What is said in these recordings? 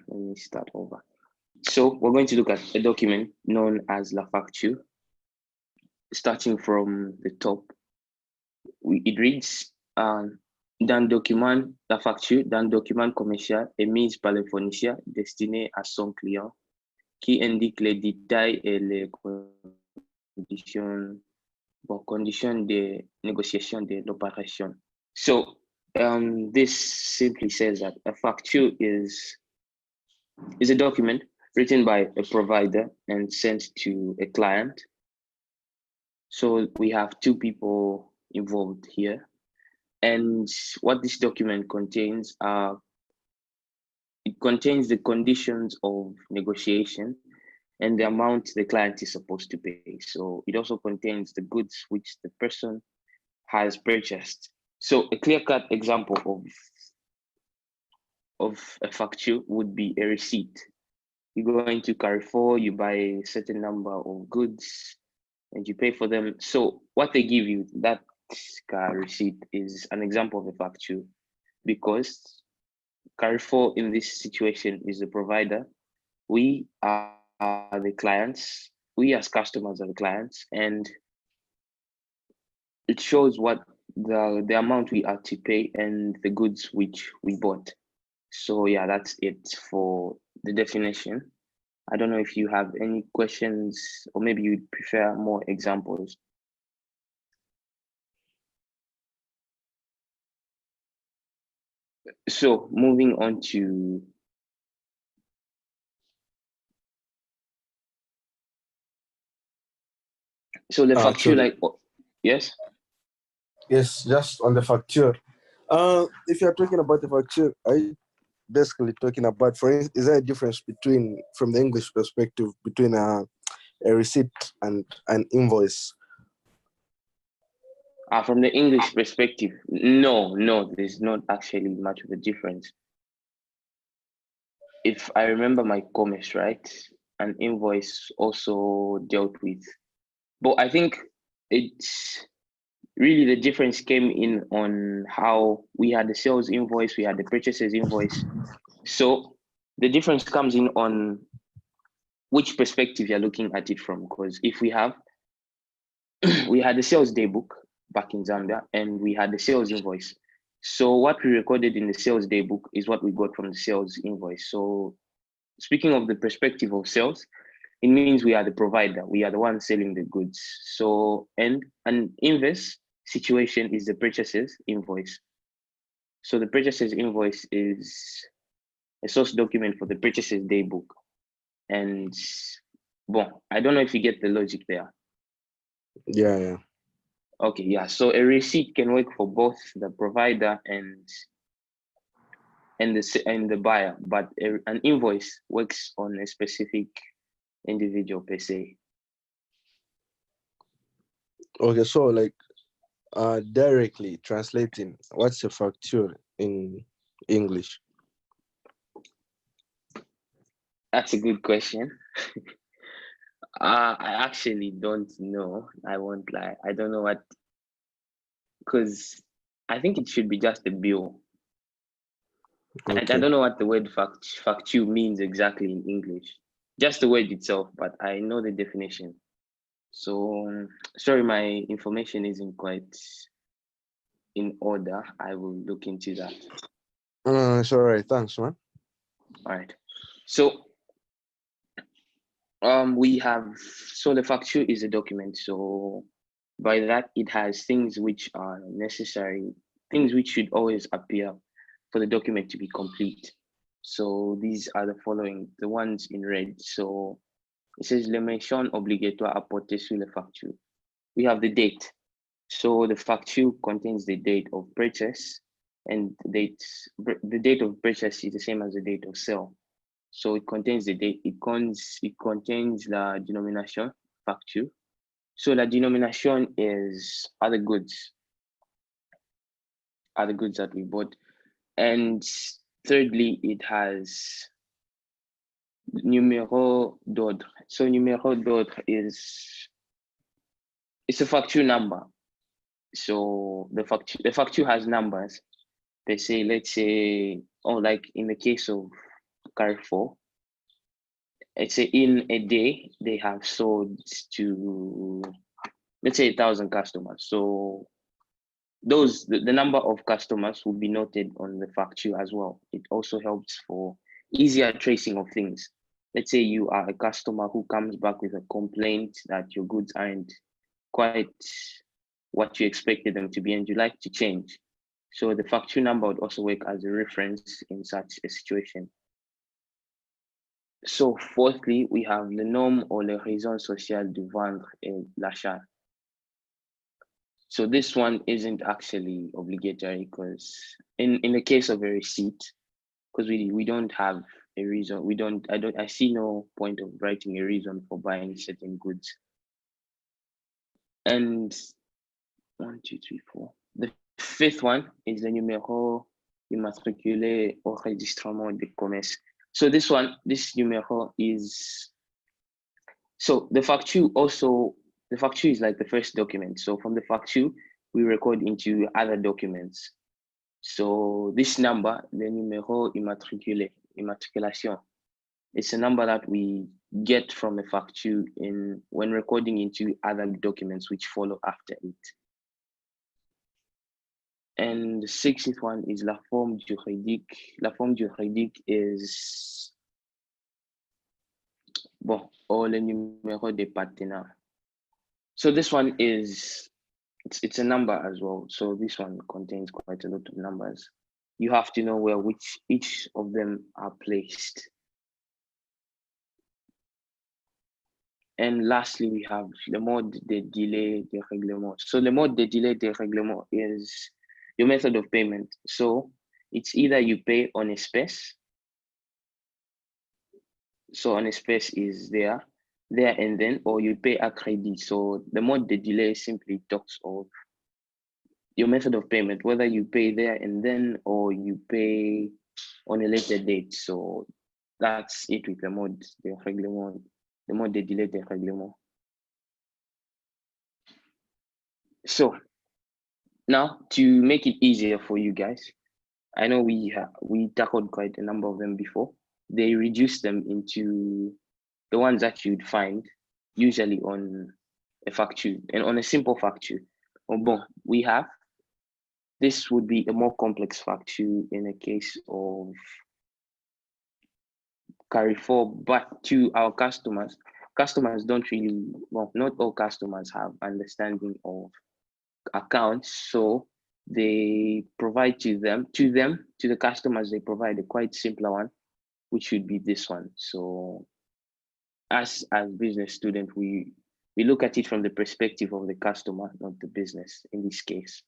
let me start over. So we're going to look at a document known as la facture. Starting from the top, it reads d'un document, la facture d'un document commercial émise par le fournisseur destiné à son client qui indique les détails et les conditions, conditions de négociation de l'opération. So this simply says that a facture is a document written by a provider and sent to a client. So we have two people involved here. And what this document contains it contains the conditions of negotiation and the amount the client is supposed to pay. So it also contains the goods which the person has purchased. So a clear-cut example of a facture would be a receipt. You go into Carrefour, you buy a certain number of goods and you pay for them. So what they give you, that receipt, is an example of a facture, because Carrefour in this situation is the provider. We are the clients. We as customers are the clients, and it shows what the amount we are to pay and the goods which we bought. So yeah, that's it for the definition. I don't know if you have any questions, or maybe you'd prefer more examples. So moving on to the facture, like, yes? Yes, just on the facture. If you're talking about the facture, I basically talking about, is there a difference between, from the English perspective, between a receipt and an invoice? From the English perspective, no, there's not actually much of a difference. If I remember my commerce right, an invoice also dealt with, but I think it's really the difference came in on how we had the sales invoice, we had the purchases invoice. So the difference comes in on which perspective you're looking at it from, because if we had the sales day book back in Zambia and we had the sales invoice. So what we recorded in the sales day book is what we got from the sales invoice. So speaking of the perspective of sales, it means we are the provider. We are the one selling the goods. So, and an inverse situation is the purchases invoice. So the purchases invoice is a source document for the purchases day book. And well, I don't know if you get the logic there. Yeah. Okay, yeah. So a receipt can work for both the provider and the buyer, but an invoice works on a specific individual per se. Okay, so like directly translating, what's a facture in English? That's a good question. I actually don't know. I won't lie. I don't know what, because I think it should be just a bill. Okay. I don't know what the word facture means exactly in English. Just the word itself, but I know the definition. So sorry, my information isn't quite in order. I will look into that. It's all right. Thanks, man. All right. So we have, so the facture is a document. So by that, it has things which are necessary, things which should always appear for the document to be complete. So these are the following, the ones in red. So it says les mentions obligatoires apportées sur la facture. We have the date. So the facture contains the date of purchase, and the date of purchase is the same as the date of sale. So it contains the date, it contains la denomination facture. So la denomination are the goods that we bought. And thirdly, it has numéro d'ordre. So numéro d'ordre it's a facture number. So the facture has numbers. They say, let's say, like in the case of Carrefour. Let's say in a day they have sold to, let's say, 1,000 customers. So the number of customers will be noted on the facture as well. It also helps for easier tracing of things. Let's say you are a customer who comes back with a complaint that your goods aren't quite what you expected them to be and you like to change. So the facture number would also work as a reference in such a situation. So fourthly, we have le nom or les raisons sociales de vendre et l'achat. So this one isn't actually obligatory because in the case of a receipt, because we don't have a reason, I see no point of writing a reason for buying certain goods. And 1, 2, 3, 4. The fifth one is le numéro immatriculé au registrement de commerce. So this numéro is, so the facture is like the first document. So from the facture, we record into other documents. So this number, the numéro immatriculé, immatriculation, it's a number that we get from a facture when recording into other documents which follow after it. And the sixth one is la forme juridique. La forme juridique is, bon, or le numéro de partenaire. So this one is, it's a number as well. So this one contains quite a lot of numbers. You have to know where each of them are placed. And lastly, we have le mode de délai de règlement. So the mode de délai de règlement is your method of payment. So it's either you pay on espèce. So on espèce is there and then, or you pay à crédit. So the mode de délai simply talks of your method of payment, whether you pay there and then, or you pay on a later date. So that's it with the mode de règlement, the mode de délai de règlement. So now to make it easier for you guys, I know we tackled quite a number of them before. They reduce them into the ones that you'd find usually on a facture and on a simple facture. Bon, we have, this would be a more complex facture in a case of Carrefour, but to our customers don't really, well, not all customers have understanding of accounts, so they provide to the customers, they provide a quite simpler one, which would be this one. So as business student, we look at it from the perspective of the customer, not the business in this case.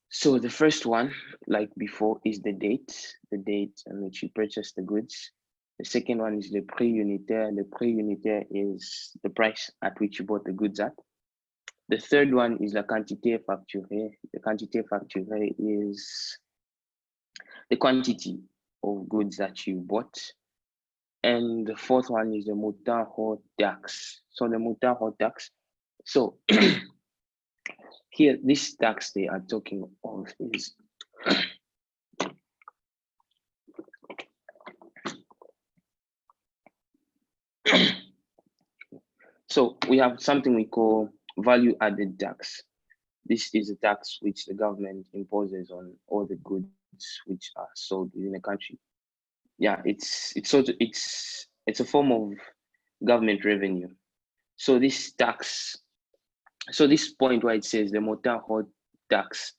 So the first one, like before, is the date on which you purchase the goods. The second one is le prix unitaire. Le prix unitaire is the price at which you bought the goods at. The third one is la quantité facturée. The quantité facturée is the quantity of goods that you bought. And the fourth one is the montant hors taxe. So the montant hors taxe. So here, this tax they are talking of is so we have something we call value added tax. This is a tax which the government imposes on all the goods which are sold within the country. Yeah, it's a form of government revenue. So this tax, so this point where it says the montant hors tax.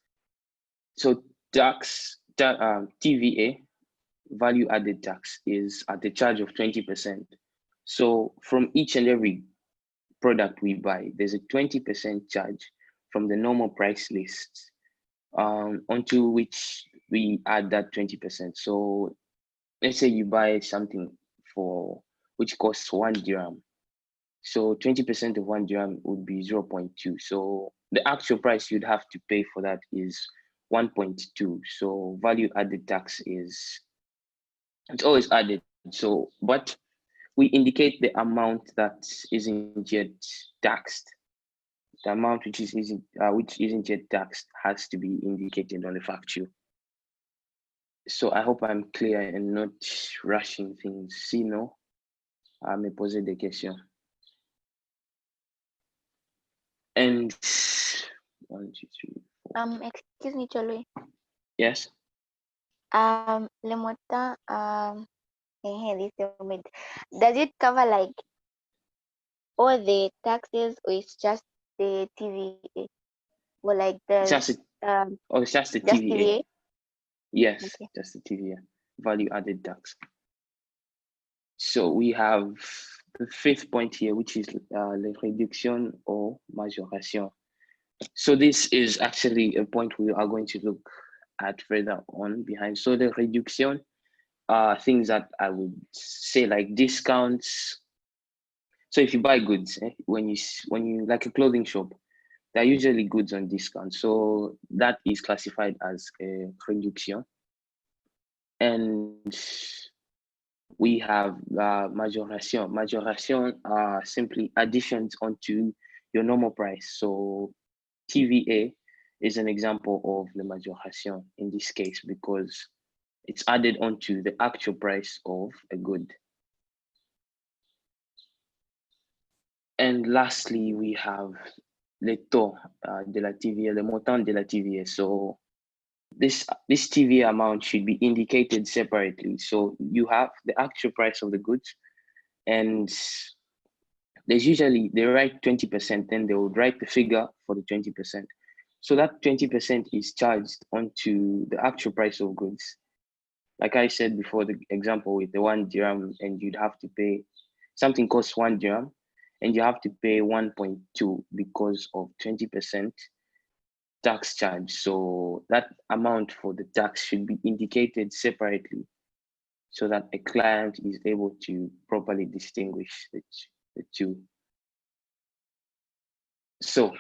So TVA, value added tax, is at the charge of 20%. So from each and every product we buy, there's a 20% charge from the normal price list, onto which we add that 20%. So let's say you buy something which costs 1 dirham. So 20% of 1 dirham would be 0.2. So the actual price you'd have to pay for that is 1.2. So value added tax it's always added. So, but we indicate the amount that isn't yet taxed. The amount which isn't yet taxed has to be indicated on the facture. So I hope I'm clear and not rushing things. Sinon, me poser des questions. And 1, 2, 3, 4. Excuse me, Cholwe. Yes. Le montant, does it cover like all the taxes, or it's just the TVA, or like It's the just it's just the just TVA. TVA? Yes, Okay. just the TVA, value added tax. So we have the fifth point here, which is la réduction or majoration. So this is actually a point we are going to look at further on behind. So the reduction are things that I would say like discounts. So if you buy goods, when you like a clothing shop, they're usually goods on discount. So that is classified as a reduction. And we have majoration. Majoration are simply additions onto your normal price. So TVA is an example of the majoration in this case because it's added onto the actual price of a good. And lastly, we have le taux de la TVA, le montant de la TVA. So this TVA amount should be indicated separately. So you have the actual price of the goods, and there's usually they write 20%, then they would write the figure for the 20%. So that 20% is charged onto the actual price of goods. Like I said before, the example with the 1 dirham, and you'd have to pay something costs 1 dirham, and you have to pay 1.2 because of 20% tax charge. So that amount for the tax should be indicated separately so that a client is able to properly distinguish the two. So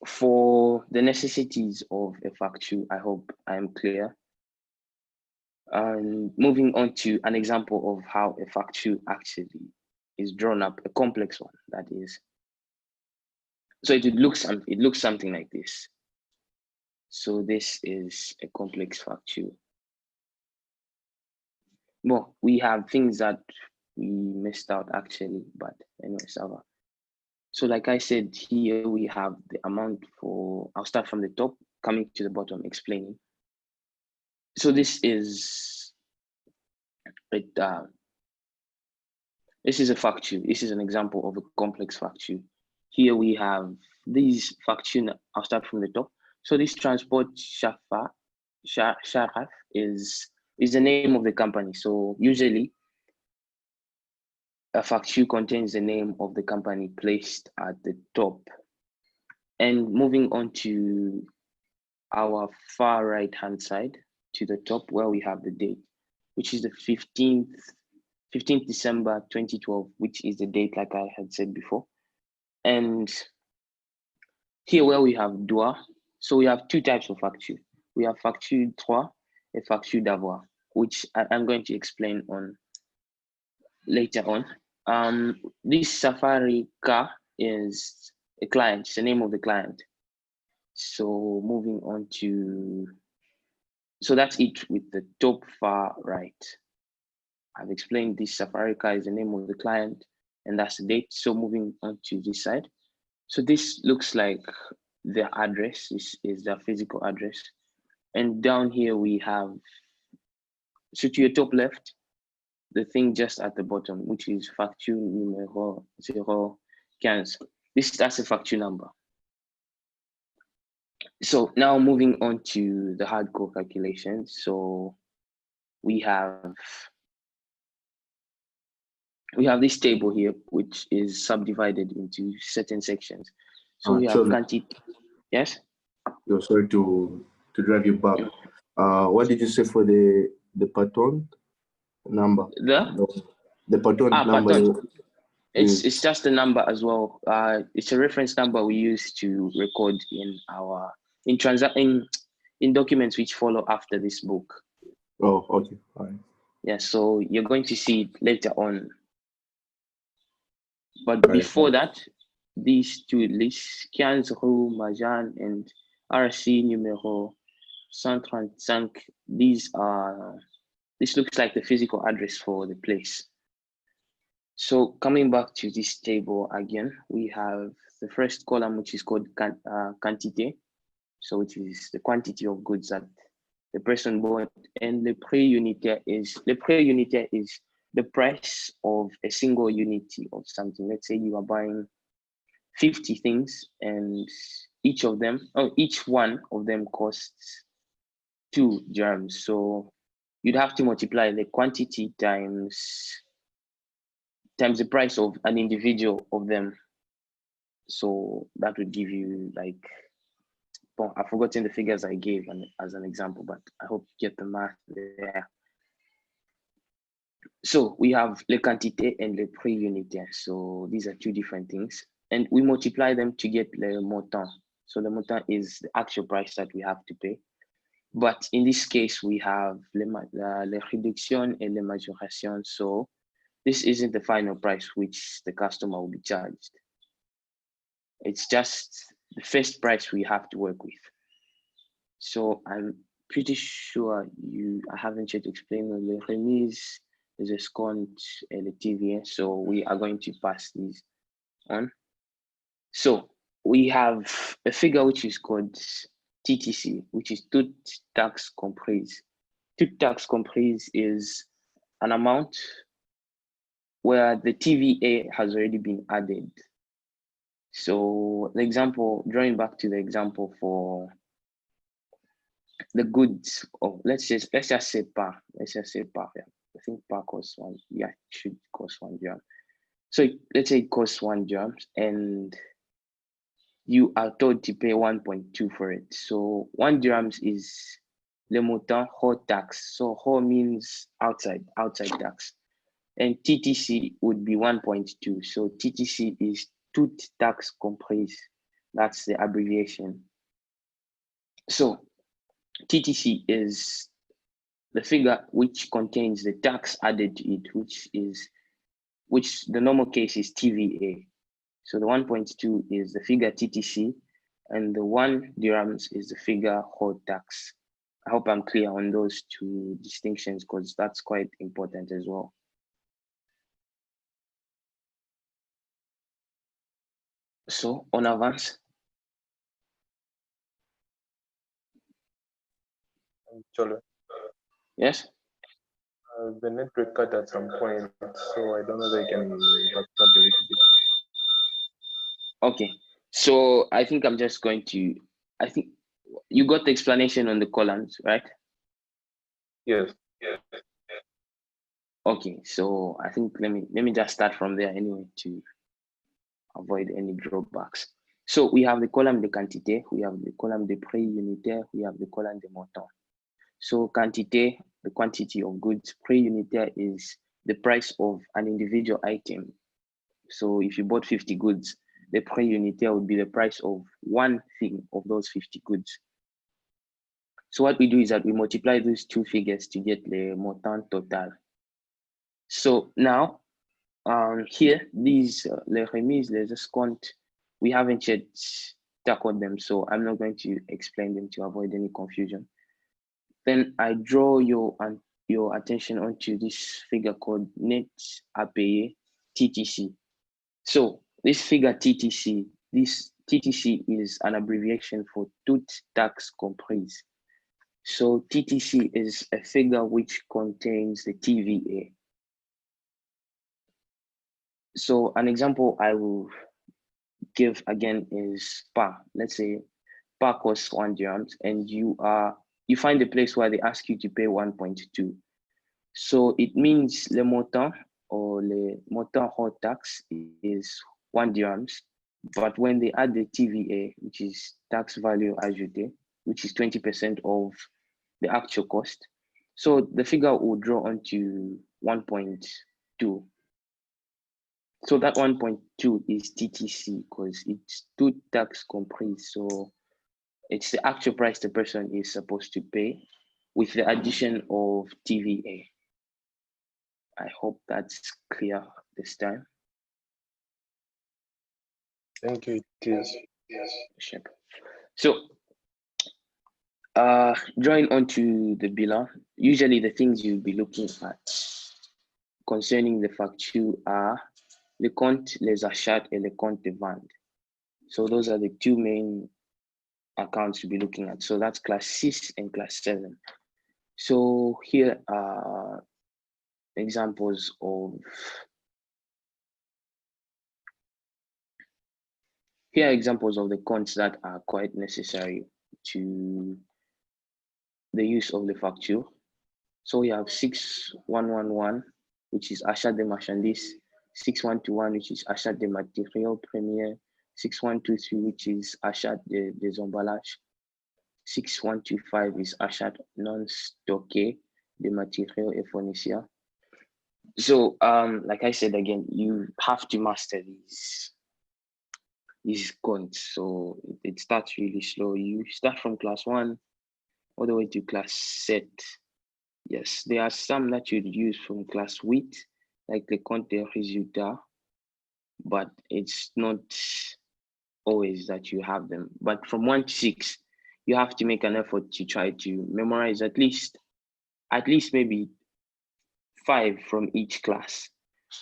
for the necessities of a facture, I hope I am clear. And moving on to an example of how a facture actually is drawn up, a complex one, that is. So it looks something like this. So this is a complex facture. Well, we have things that we missed out actually, but anyway, Sava. So like I said, here we have the amount for, I'll start from the top, coming to the bottom, explaining. So this is this is a facture. This is an example of a complex facture. Here we have these facture. I'll start from the top. So this transport sharaf is the name of the company. So usually a facture contains the name of the company placed at the top. And moving on to our far right hand side to the top where we have the date, which is the 15th December 2012, which is the date like I had said before. And here where we have droit, so we have two types of facture. We have facture droit and facture d'avoir, which I'm going to explain on later on. This Safari car is a client, it's the name of the client. So moving on to, so that's it with the top far right. I've explained this Safari car is the name of the client and that's the date. So moving on to this side. So this looks like the address, this is the physical address. And down here we have, so to your top left, the thing just at the bottom, which is facture numéro 015. That's a facture number. So now moving on to the hardcore calculations. So we have this table here, which is subdivided into certain sections. So we have quantity. Yes. You're sorry to drive you back. What did you say for the patron number? The patron number. Patron. It's just a number as well. It's a reference number we use to record in our in documents which follow after this book. Oh, okay. All right. Yeah, so you're going to see it later on. But before that, these two lists, 15 rue Majan and RC numéro 135. This looks like the physical address for the place. So coming back to this table again, we have the first column, which is called quantité. So which is the quantity of goods that the person bought, and the prix unitaire is the price of a single unity of something. Let's say you are buying 50 things, and each one of them costs 2 dirhams. So you'd have to multiply the quantity times the price of an individual of them. So that would give you like, well, I've forgotten the figures I gave as an example, but I hope you get the math there. So we have le quantité and le prix unitaire. So these are two different things, and we multiply them to get le montant. So the montant is the actual price that we have to pay. But in this case, we have le réduction et le majoration. So this isn't the final price which the customer will be charged. It's just the first price we have to work with. So I'm pretty sure I haven't yet explained the remise, the escompte, and the TVA. So we are going to pass these on. So we have a figure which is called TTC, which is toute taxe comprise. Toute taxe comprise is an amount where the TVA has already been added. So the example, drawing back to the example for the goods of, let's just say par. Let's just say par. Yeah. I think par costs one. Yeah, it should cost 1 dirham. So let's say it costs 1 dirham, and you are told to pay 1.2 for it. So 1 dirhams is le montant hors tax. So hors means outside tax. And TTC would be 1.2. So TTC is toute taxe comprise. That's the abbreviation. So TTC is the figure which contains the tax added to it, which the normal case is TVA. So the 1.2 is the figure TTC, and the 1 dirhams is the figure hors tax. I hope I'm clear on those two distinctions, because that's quite important as well. So on avance. Cholo. Yes. The network cut at some point, so I don't know if I can backtrack a little bit. Okay. So I think I'm just going to. I think you got the explanation on the columns, right? Yes. Okay. So I think let me just start from there anyway to avoid any drawbacks. So we have the column de quantité, we have the column de prix unitaire, we have the column de montant. So quantité, the quantity of goods. Prix unitaire is the price of an individual item. So if you bought 50 goods, the prix unitaire would be the price of one thing of those 50 goods. So what we do is that we multiply those two figures to get the montant total. So now, here, these les remises, les escomptes, we haven't yet tackled them, so I'm not going to explain them to avoid any confusion. Then I draw your attention onto this figure called net à payer, TTC. So this figure TTC, this TTC is an abbreviation for toute taxe comprise. So TTC is a figure which contains the TVA. So an example I will give again is par. Let's say par costs 1 dirhams, and you find a place where they ask you to pay 1.2. So it means le montant or le montant hors taxe is 1 dirhams, but when they add the TVA, which is tax value ajouté, which is 20% of the actual cost, so the figure will draw onto 1.2. So that 1.2 is TTC because it's toute taxe comprise. So it's the actual price the person is supposed to pay with the addition of TVA. I hope that's clear this time. Thank you. It is. Sure. So Drawing onto the bilan, usually the things you'll be looking at concerning the facture are le compte, les achats, and le compte de vente. So those are the two main accounts you'll be looking at. So that's class 6 and class 7. So here are examples of the comptes that are quite necessary to the use of the facture. So we have 6111, which is achat de marchandises, 6121, which is achat de matériaux premiers, 6123, which is achat des emballages, 6125 is achat non stocké de matériaux et fournisseurs. So, like I said again, you have to master these counts. So it starts really slow. You start from class 1 all the way to class 7. Yes, there are some that you'd use from class 8, like the compte des résultats, but it's not always that you have them. But from 1 to 6, you have to make an effort to try to memorize at least maybe 5 from each class.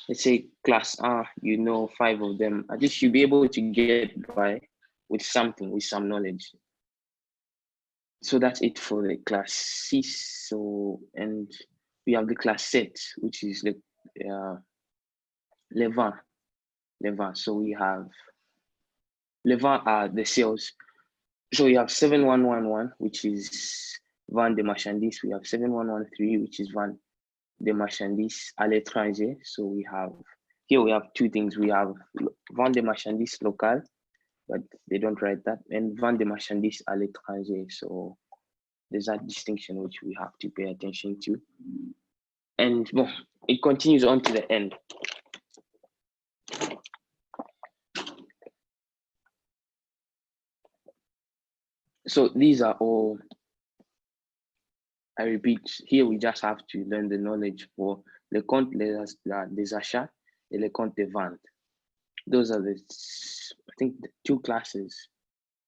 Let's say class R, you know 5 of them. At least you'll be able to get by with something, with some knowledge. So that's it for the class 6. So, and we have the class set, which is the Levant. So we have Levant are the sales. So we have 7111, which is vente de marchandises. We have 7113, which is vente de marchandises à l'étranger. So we have two things. We have vente de marchandises locales, but they don't write that, and vente de marchandises à l'étranger. So there's that distinction which we have to pay attention to. And well, it continues on to the end. So these are all, I repeat, here we just have to learn the knowledge for le compte des achats et le compte des ventes. Those are the, I think, the 2 classes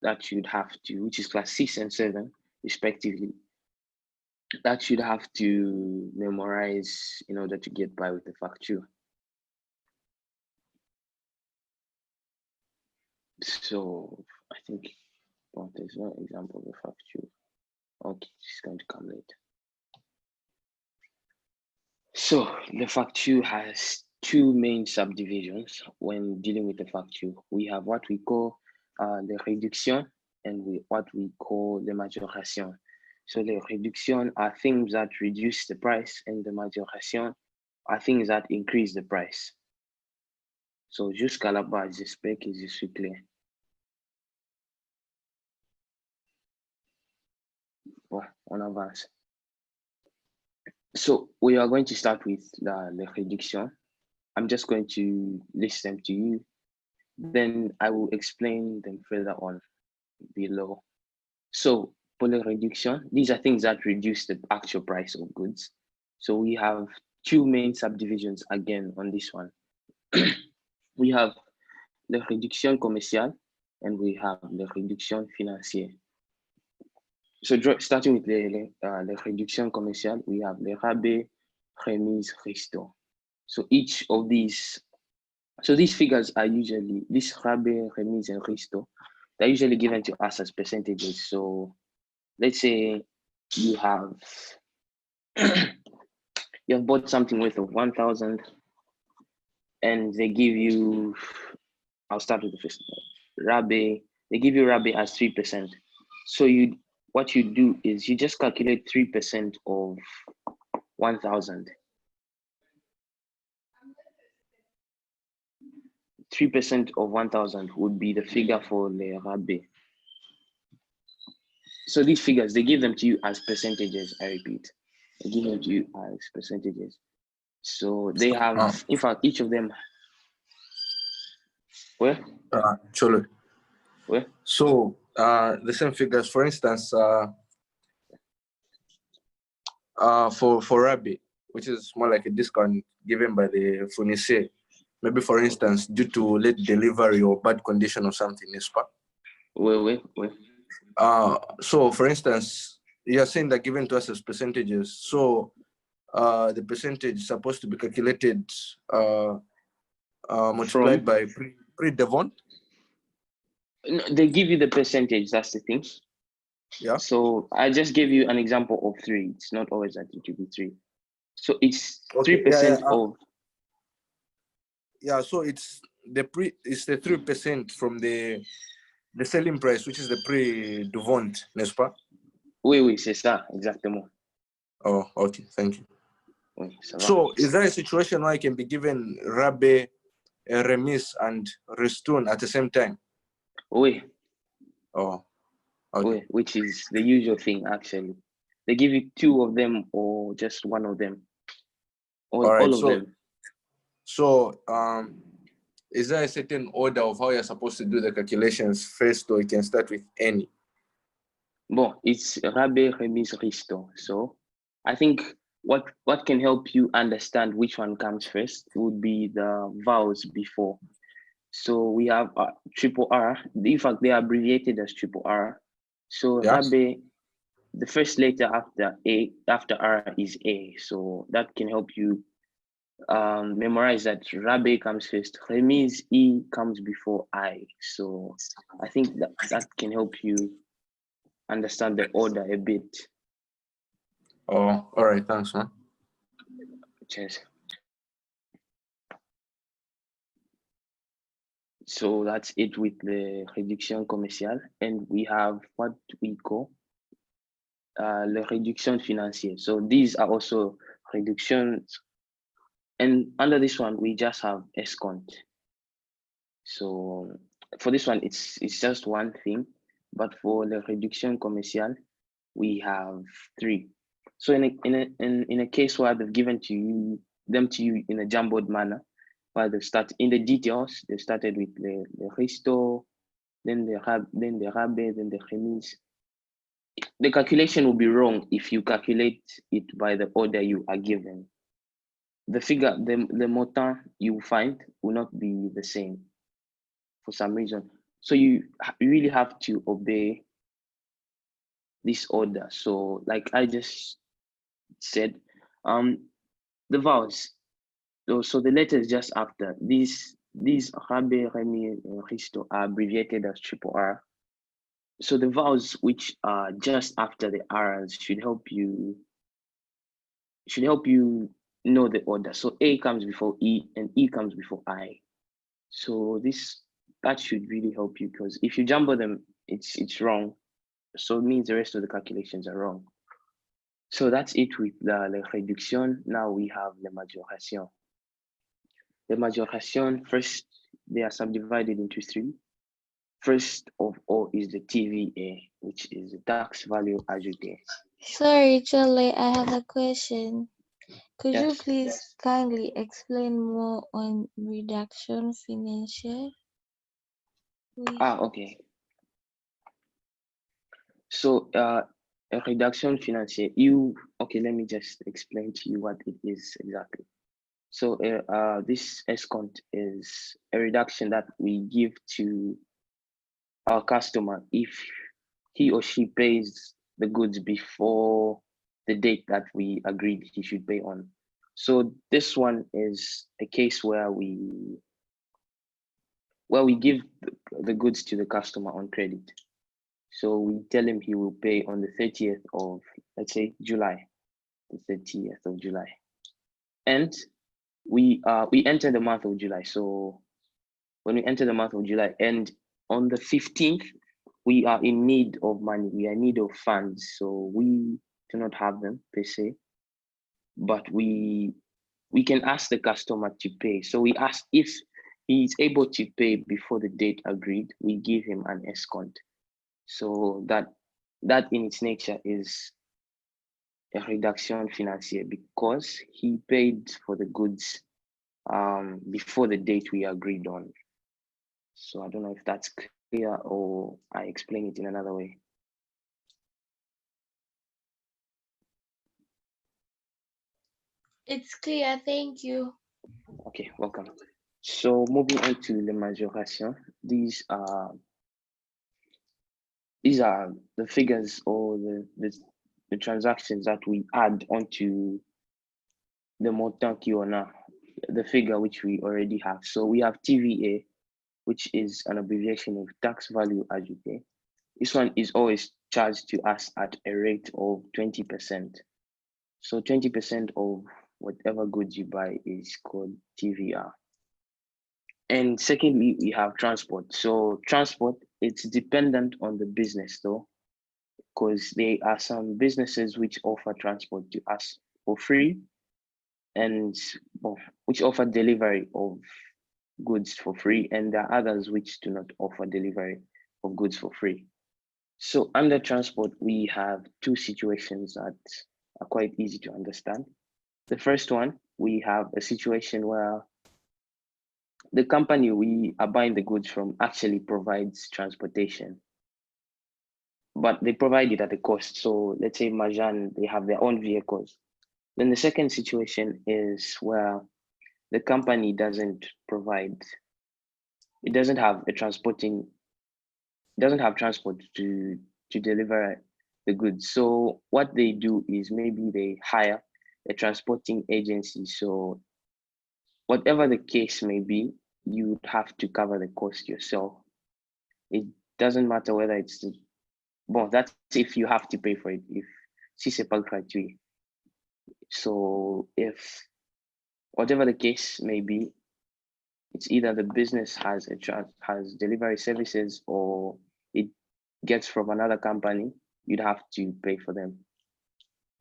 that you'd have to, which is class 6 and 7, respectively, that you'd have to memorize in order to get by with the facture. So I think, well, there's no example of the facture. Okay, it's going to come later. So the facture has 2 main subdivisions when dealing with the facture. We have what we call the réduction and what we call the majoration. So the réduction are things that reduce the price, and the majoration are things that increase the price. So jusqu'à là-bas, j'espère que je suis clair. Bon, on avance. So we are going to start with the réduction. I'm just going to list them to you. Then I will explain them further on below. So for the réduction, these are things that reduce the actual price of goods. So we have 2 main subdivisions again on this one. We have the réduction commerciale and we have the réduction financière. So starting with the réduction commerciale, we have the rabais, remise, ristourne. So each of these, so these figures are usually, this rabais, remise, and ristourne, they're usually given to us as percentages. So let's say you have you have bought something worth of 1,000, and they give you, I'll start with the first rabais. They give you rabais as 3%. So what you do is you just calculate 3% of 1,000. 3% of 1,000 would be the figure for the rabais. So these figures, they give them to you as percentages, I repeat. They give them to you as percentages. So they have, in fact, each of them. Where? Cholo. Where? So the same figures, for instance, for Rabbi, which is more like a discount given by the fournisseur, maybe for instance, due to late delivery or bad condition or something, n'est-ce pas? Where? So for instance, you're saying they're given to us as percentages. So the percentage is supposed to be calculated multiplied by pre-Devon. No, they give you the percentage, that's the thing. Yeah. So I just gave you an example of 3. It's not always that it will be 3. So it's Okay, 3% of. Yeah, so it's the 3% from the selling price, which is the prix de vente, n'est-ce pas? Oui, c'est ça, exactement. Oh, okay, thank you. Oui, ça va. So is there a situation where I can be given rabais, remise, and ristourne at the same time? Oui. Oh, okay. Oui, which is the usual thing actually. They give you 2 of them or just 1 of them. Or all of them. So is there a certain order of how you're supposed to do the calculations first, or you can start with any? Bon, it's rabais, remise, restore. So I think what can help you understand which one comes first would be the vowels before. So we have triple R. In fact, they are abbreviated as triple R. So Yes. rabais, the first letter after R is A. So that can help you memorize that rabais comes first. Remise, E comes before I. So I think that can help you understand the order a bit. Oh, all right. Thanks, man. Cheers. So that's it with the réduction commerciale, and we have what we call the réduction financière. So these are also reductions, and under this one we just have escompte. So for this one it's just one thing, but for the réduction commerciale we have 3. So in a case where they've given them to you in a jumbled manner, where they start in the details, they started with the resto, then the rabais, then the remise. The calculation will be wrong if you calculate it by the order you are given. The figure, the montant you find will not be the same for some reason. So you really have to obey this order. So like I just said, the vowels. So the letters just after these rabais, remise, and risto are abbreviated as triple R. So the vowels which are just after the R's should help you know the order. So A comes before E and E comes before I. So that should really help you, because if you jumble them, it's wrong. So it means the rest of the calculations are wrong. So that's it with the réduction. Now we have the majoration. The majoration, first, they are subdivided into 3. First of all is the TVA, which is the tax value ajouté. Sorry, Charlie, I have a question. Could you Yes. please kindly explain more on reduction financial? Okay. So a reduction financier, okay, let me just explain to you what it is exactly. So this escompte is a reduction that we give to our customer if he or she pays the goods before the date that we agreed he should pay on. So this one is a case where we give the goods to the customer on credit. So we tell him he will pay on the 30th of, let's say, July, the 30th of July. And we enter the month of July. So when we enter the month of July, and on the 15th, we are in need of money. We are in need of funds. So we do not have them per se, but we can ask the customer to pay. So we ask if he is able to pay before the date agreed, we give him an escompte. So that in its nature is a reduction financier, because he paid for the goods before the date we agreed on. So I don't know if that's clear or I explain it in another way. It's clear, thank you. Okay, welcome. So moving on to the majoration, these are the figures or the the transactions that we add onto the montant qui on a, the figure which we already have. So we have TVA, which is an abbreviation of tax value ajouté. This one is always charged to us at a rate of 20%. So 20% of whatever goods you buy is called TVR. And secondly, we have transport. So transport, it's dependent on the business though, because there are some businesses which offer transport to us for free and which offer delivery of goods for free, and there are others which do not offer delivery of goods for free. So under transport, we have two situations that are quite easy to understand. The first one, we have a situation where the company we are buying the goods from actually provides transportation, but they provide it at a cost. So let's say Majan, they have their own vehicles. Then the second situation is where the company doesn't provide, it doesn't have transport to deliver the goods. So what they do is maybe they hire a transporting agency. So whatever the case may be, you would have to cover the cost yourself. It doesn't matter whether it's that's if you have to pay for it, if si c'est pas gratuit. So if whatever the case may be, it's either the business has delivery services or it gets from another company, you'd have to pay for them.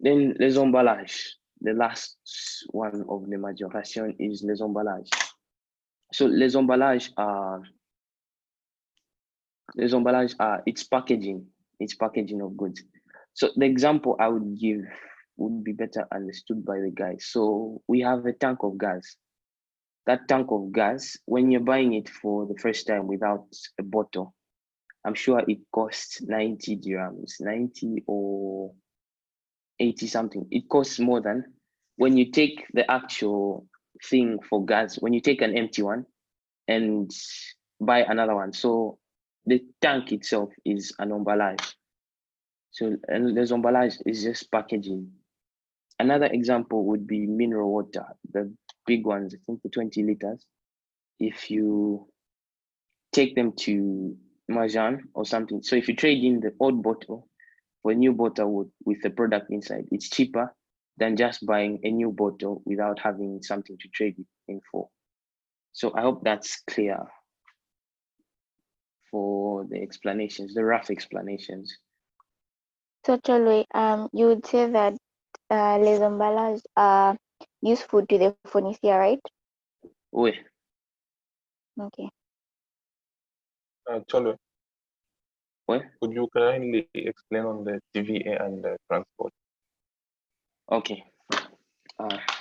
Then les emballages, the last one of the majoration is les emballages. So les emballages are it's packaging of goods. So the example I would give would be better understood by the guys. So we have a tank of gas. That tank of gas, when you're buying it for the first time without a bottle, I'm sure it costs 90 dirhams, 90 or 80 something. It costs more than when you take the actual thing for gas, when you take an empty one and buy another one. So the tank itself is an emballage. So and the emballage is just packaging. Another example would be mineral water, the big ones, I think the 20 liters. If you take them to Majan or something, so if you trade in the old bottle for a new bottle with the product inside, it's cheaper than just buying a new bottle without having something to trade it in for. So I hope that's clear for the explanations, the rough explanations. Totally. You would say that les emballages are useful to the phonecia, right? Oui. Okay. Cholo, Ouais. could you kindly explain on the TVA and the transport? Okay.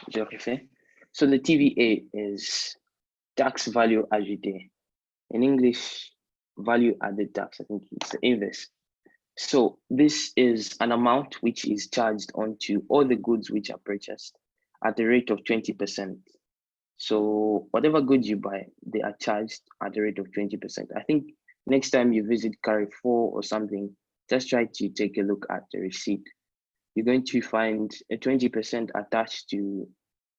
Je refais. So the TVA is tax value ajouté. In English, value added tax. I think it's the inverse. So this is an amount which is charged onto all the goods which are purchased at the rate of 20%. So whatever goods you buy, they are charged at the rate of 20%. I think next time you visit Carrefour or something, just try to take a look at the receipt. You're going to find a 20% attached to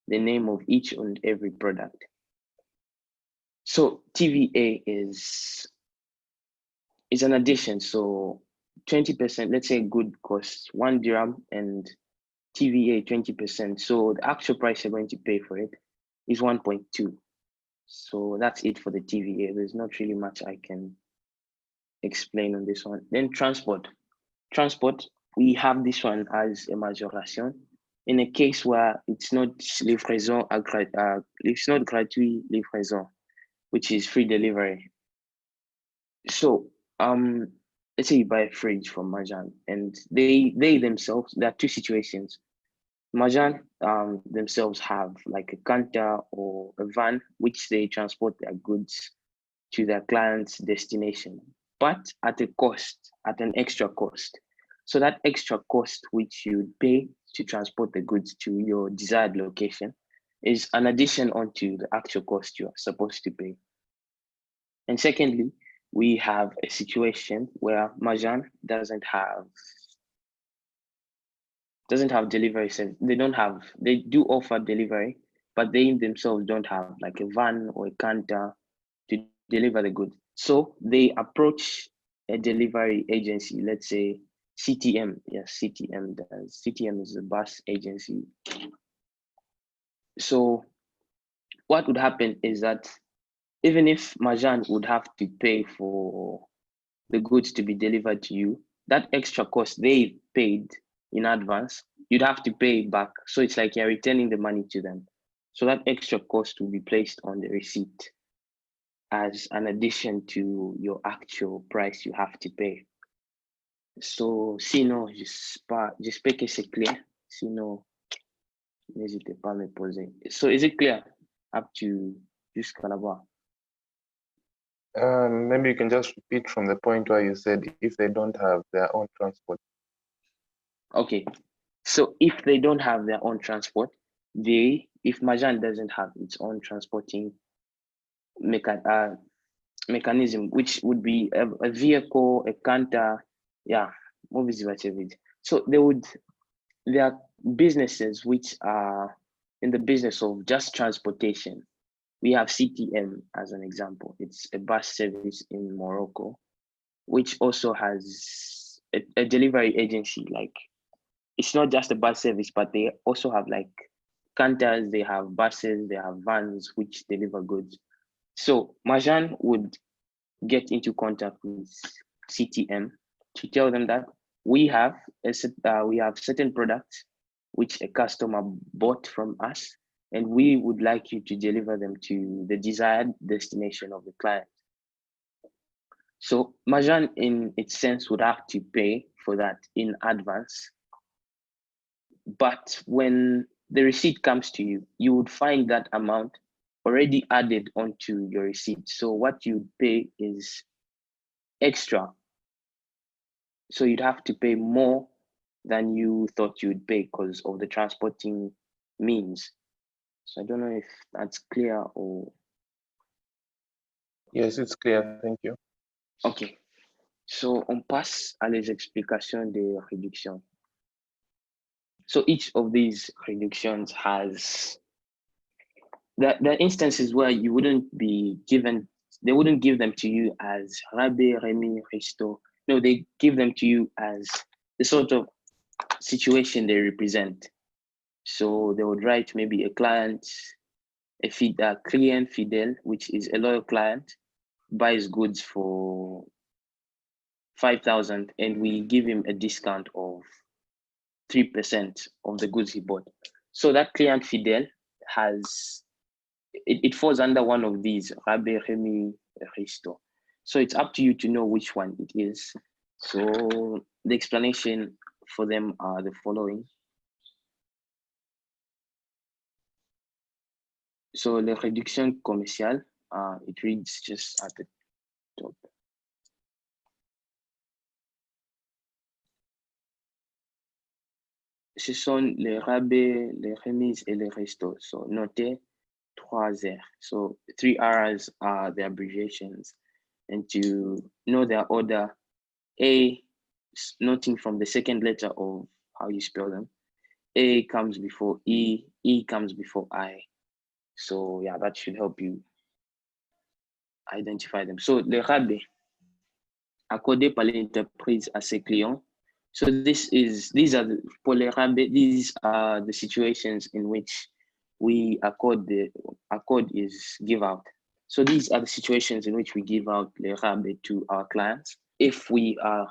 the name of each and every product. So TVA is an addition. So 20%, let's say a good costs 1 dirham and TVA 20%. So the actual price you're going to pay for it is 1.2. So that's it for the TVA. There's not really much I can explain on this one. Then transport. Transport, we have this one as a majoration. In a case where it's not livraison, it's not gratuit livraison, which is free delivery. So let's say you buy a fridge from Majan, and they themselves, there are two situations. Majan themselves have like a canter or a van which they transport their goods to their client's destination, but at a cost, at an extra cost. So that extra cost which you pay to transport the goods to your desired location is an addition onto the actual cost you are supposed to pay. And secondly, we have a situation where Majan doesn't have doesn't have delivery service. They do offer delivery, but they themselves don't have like a van or a canter to deliver the goods. So they approach a delivery agency, let's say CTM. Yes, CTM does. CTM is a bus agency. So what would happen is that even if Majan would have to pay for the goods to be delivered to you, that extra cost they paid in advance, you'd have to pay back. So it's like you're returning the money to them. So that extra cost will be placed on the receipt as an addition to your actual price you have to pay. So, sinon, j'espère que c'est clair. Sinon, n'hésitez pas à me poser. So, is it clear up to jusqu'à là-bas? Maybe you can just repeat from the point where you said if they don't have their own transport. Okay. So, if they don't have their own transport, if Majan doesn't have its own transporting mechanism, which would be a vehicle, a canter, yeah, so there are businesses which are in the business of just transportation. We have CTM as an example. It's a bus service in Morocco, which also has a delivery agency. Like, it's not just a bus service, but they also have like canters, they have buses, they have vans which deliver goods. So Majan would get into contact with CTM to tell them that we have certain products which a customer bought from us, and we would like you to deliver them to the desired destination of the client. So Majan, in its sense, would have to pay for that in advance. But when the receipt comes to you, you would find that amount already added onto your receipt. So what you pay is extra. So you'd have to pay more than you thought you'd pay because of the transporting means. So I don't know if that's clear or... Yes, it's clear. Thank you. Okay. So on passe à les explications de réduction. So each of these reductions has the instances where you wouldn't be given, they wouldn't give them to you as rabais, remis, resto. No, they give them to you as the sort of situation they represent. So they would write maybe a client, a client fidel, which is a loyal client, buys goods for 5,000 and we give him a discount of 3% of the goods he bought. So that client fidel has, it falls under one of these, rabais, remis, resto. So it's up to you to know which one it is. So the explanation for them are the following. So la réduction commerciale, it reads just at the top. Ce sont les rabais, les remises et les restos. So notez 3R. So 3Rs are the abbreviations. And to know their order, A, noting from the second letter of how you spell them, A comes before E, E comes before I. So yeah, that should help you identify them. So les rabais accordés par l'entreprise à ses clients. So these are the situations in which we accord is give out. So these are the situations in which we give out les rabais to our clients if we are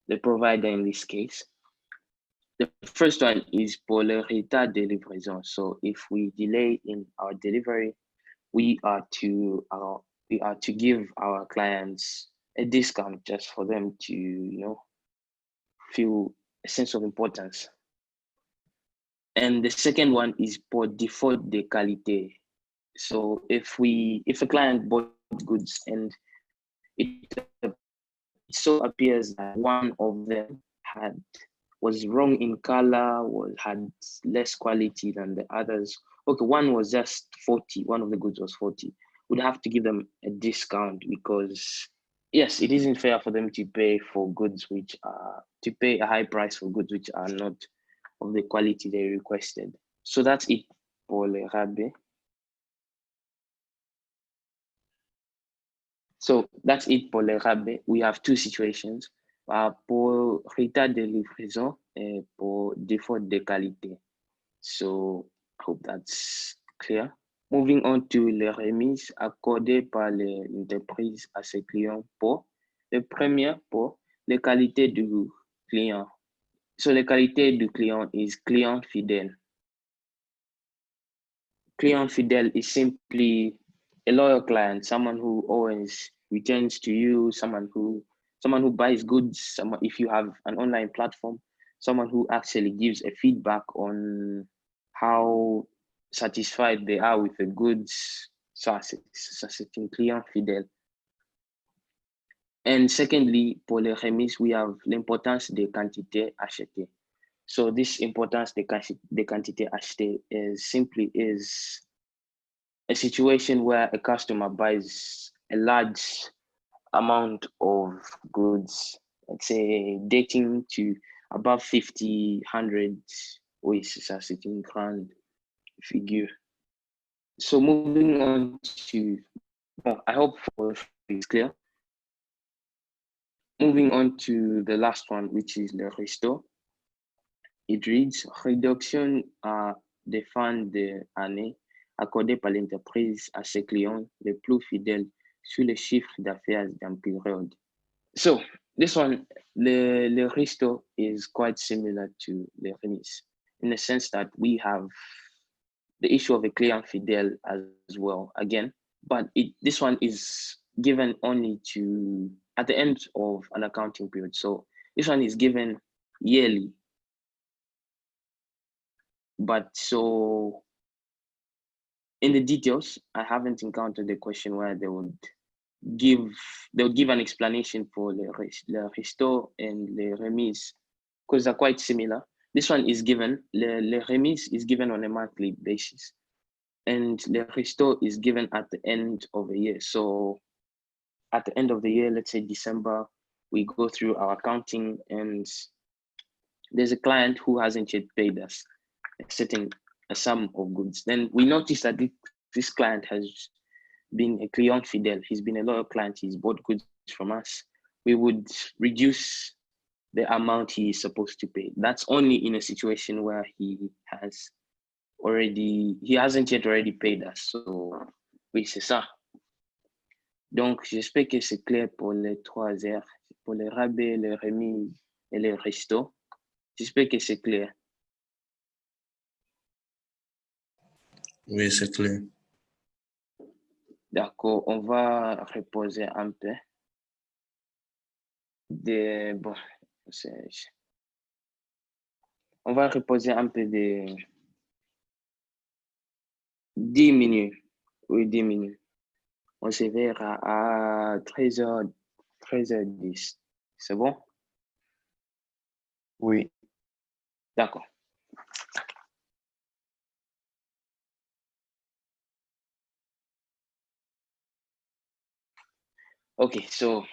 the provider in this case. The first one is pour le retard de livraison. So if we delay in our delivery, we are to give our clients a discount just for them to feel a sense of importance. And the second one is pour défaut de qualité. So if a client bought goods and it so appears that one of them was wrong in color, had less quality than the others. Okay, one was just 40, one of the goods was 40. We'd have to give them a discount because yes, it isn't fair for them to pay for goods to pay a high price for goods which are not of the quality they requested. So that's it pour le rabais. So that's it pour le rabais. We have two situations. Pour retard de livraison et pour défaut de qualité. So I hope that's clear. Moving on to les remises accordées par l'entreprise à ses clients pour le premier pour les qualités du client. So the qualité du client is client fidèle. Client fidèle is simply a loyal client, someone who always returns to you, someone who buys goods, if you have an online platform, someone who actually gives a feedback on how satisfied they are with the goods. Ça, c'est un client fidèle. And secondly, pour les remises, we have l'importance des quantités achetées. So this importance des quantités achetées is a situation where a customer buys a large amount of goods, let's say dating to above 50, 100, oui, ça c'est une grande figure. So moving on to, well, I hope it's clear. Moving on to the last one, which is le resto. It reads, réduction des fins d'année accordée par l'entreprise à ses clients les plus fidèles sur le chiffre d'affaires d'une période. So this one, le resto is quite similar to le remise in the sense that we have the issue of a client fidèle as well again, but this one is given only to at the end of an accounting period. So this one is given yearly. But so in the details, I haven't encountered a question where they would give an explanation for le resto and le remise because they're quite similar. This one is given, le remise is given on a monthly basis and le resto is given at the end of the year. So at the end of the year, let's say December, we go through our accounting and there's a client who hasn't yet paid us setting a sum of goods. Then we notice that this client has been a client fidèle. He's been a loyal client. He's bought goods from us. We would reduce the amount he is supposed to pay. That's only in a situation where he hasn't yet already paid us. So oui, c'est ça. Donc, j'espère que c'est clair pour les 3 R, pour les rabais, les remises et les restos. J'espère que c'est clair. Oui, c'est clair. D'accord, on va reposer un peu. On va reposer un peu de 10 minutes. Oui, 10 minutes. On se verra à 13h10. C'est bon? Oui. D'accord. Okay, so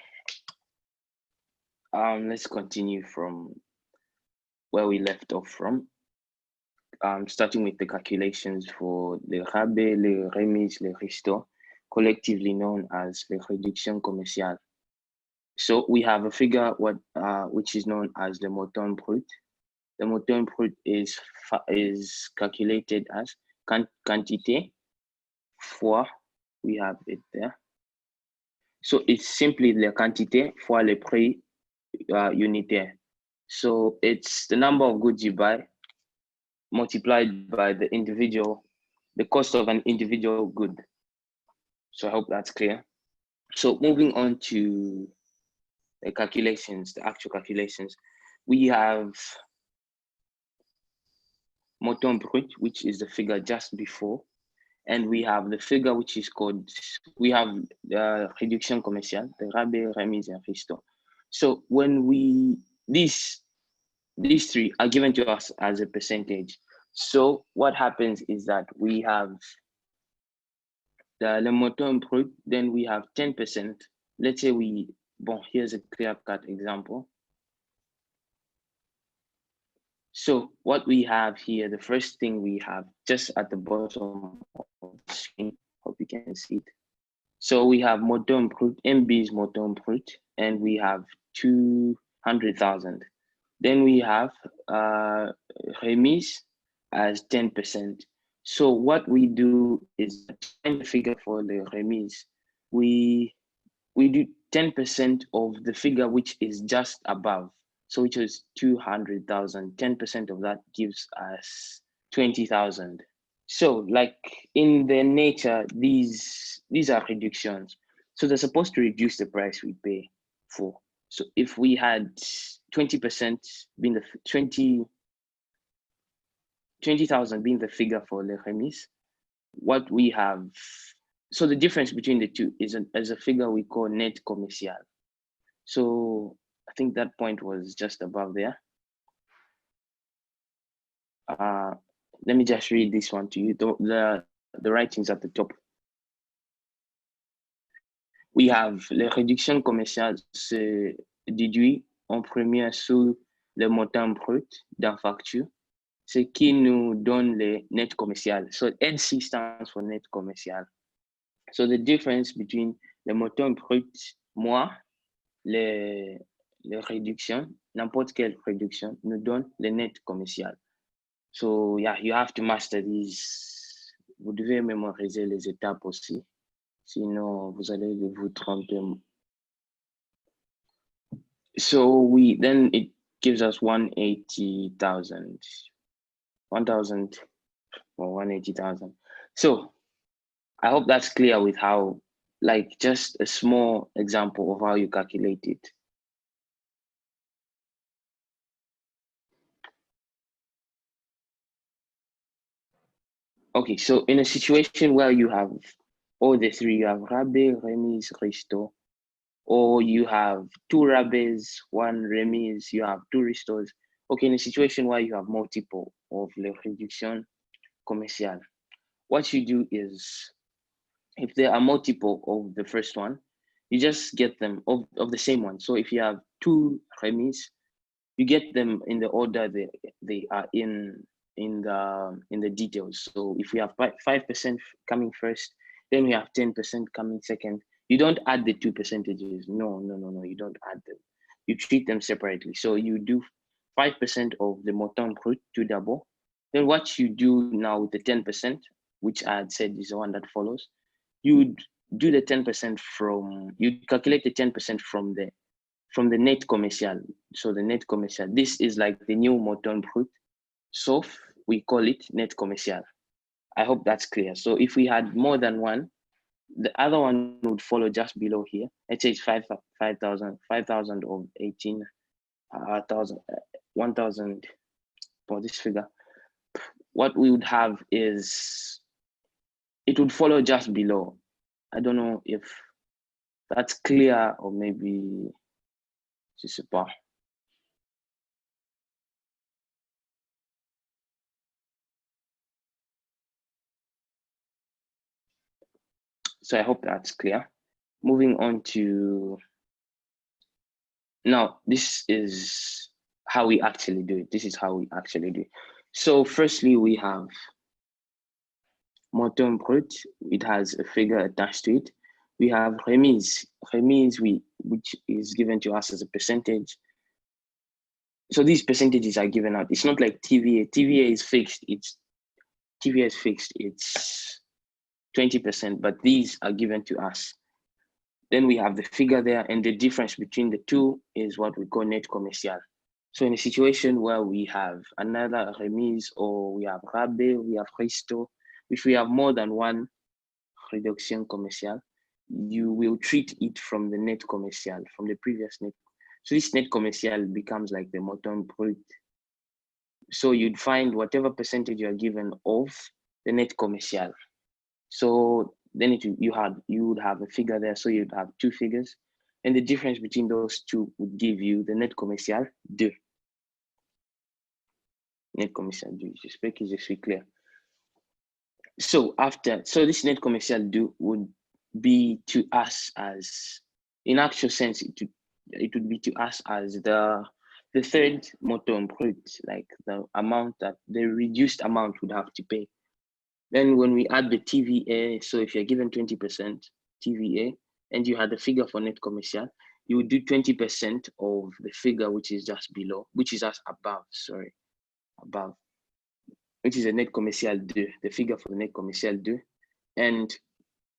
let's continue from where we left off from. Starting with the calculations for the rabais, le remise, le resto, collectively known as the réduction commerciale. So we have a figure which is known as the montant brut. The montant brut is calculated as quantité fois, we have it there. So it's simply the quantité fois le prix unitaire. So it's the number of goods you buy multiplied by the cost of an individual good. So I hope that's clear. So moving on to the calculations, the actual calculations, we have montant brut, which is the figure just before, and we have the figure which is called, we have the réduction commerciale, the rabais, remise, and resto. So when these three are given to us as a percentage. So what happens is that we have le montant brut, then we have 10%. Let's say here's a clear-cut example. So what we have here, the first thing we have just at the bottom of the screen, hope you can see it. So we have montant brut, MB is montant brut, and we have 200,000. Then we have remise as 10%. So what we do is to find the figure for the remise. We do 10% of the figure which is just above. So which is 200,000. 10% of that gives us 20,000. So like in the nature, these are reductions. So they're supposed to reduce the price we pay for. So if we had 20% being the 20,000 being the figure for the remise, what we have, so the difference between the two is a figure we call net commercial. So I think that point was just above there. Let me just read this one to you. The writing's at the top. We have les réductions commerciales se déduit en premier sur le montant brut d'un facture, ce qui nous donne le net commercial. So NC stands for net commercial. So the difference between le montant brut mois, les réductions, n'importe quelle réduction, nous donne le net commercial. So yeah, you have to master these. Vous devez mémoriser les étapes aussi. Sinon, vous allez vous tromper. So then it gives us 180,000. 1,000 or 180,000. So I hope that's clear with how, like just a small example of how you calculate it. Okay, so in a situation where you have all the three, you have rabais, remise, restore, or you have two rabais, one remise, you have two restores. Okay, in a situation where you have multiple of la réduction commerciale, what you do is, if there are multiple of the first one, you just get them of the same one. So if you have two remise, you get them in the order they are in the details. So if we have 5% coming first, then we have 10% coming second. You don't add the two percentages. No, you don't add them. You treat them separately. So you do 5% of the montant brut tout d'abord. Then what you do now with the 10%, which I had said is the one that follows, you do the 10% you calculate the 10% from the net commercial. So the net commercial, this is like the new montant brut. So we call it net commercial. I hope that's clear. So if we had more than one, the other one would follow just below here. Let's say it's 5,000 of 18,000, 1,000 for this figure. What we would have is, it would follow just below. I don't know if that's clear, or maybe je sais pas. So I hope that's clear. Moving on to, now this is how we actually do it. This is how we actually do it. So firstly, we have montant brut. It has a figure attached to it. We have remise, which is given to us as a percentage. So these percentages are given out. It's not like TVA. TVA is fixed. TVA is fixed. It's 20%, but these are given to us. Then we have the figure there, and the difference between the two is what we call net commercial. So in a situation where we have another remise, or we have rabais, we have resto, if we have more than one réduction commerciale, you will treat it from the net commercial, from the previous net. So this net commercial becomes like the montant brut. So you'd find whatever percentage you are given of the net commercial. So then you would have a figure there. So you'd have two figures, and the difference between those two would give you the net commercial 2. Net commercial 2. J'espère que je suis clair. So this net commercial 2 would be to us as, in actual sense, it would be to us as the the third montant brut, like the amount that the reduced amount would have to pay. Then when we add the TVA, so if you're given 20% TVA and you had the figure for net commercial, you would do 20% of the figure which is just below, which is just above, sorry, above, which is a net commercial 2, the figure for the net commercial 2. And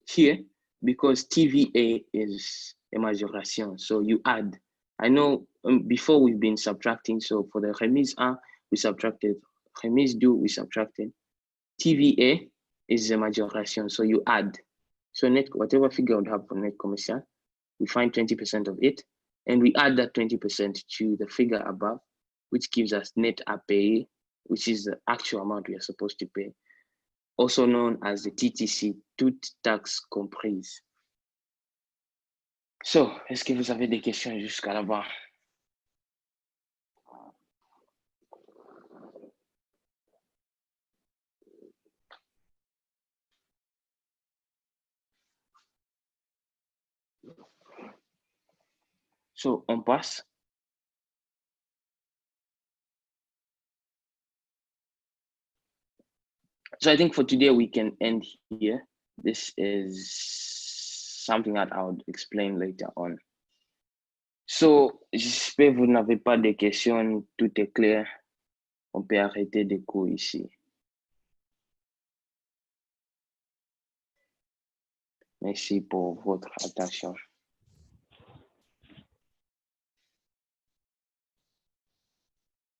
here, because TVA is a majoration, so you add. I know before we've been subtracting, so for the remise 1, we subtracted, remise 2, we subtracted. TVA is a majoration, so you add. So net, whatever figure would have for net commercial, we find 20% of it, and we add that 20% to the figure above, which gives us net à payer, which is the actual amount we are supposed to pay, also known as the TTC, toute taxe comprise. So, est-ce que vous avez des questions jusqu'à là-bas? So, on passe. So I think for today we can end here. This is something that I would explain later on. So, j'espère que vous n'avez pas de questions, tout est clair. On peut arrêter des cours ici. Merci pour votre attention.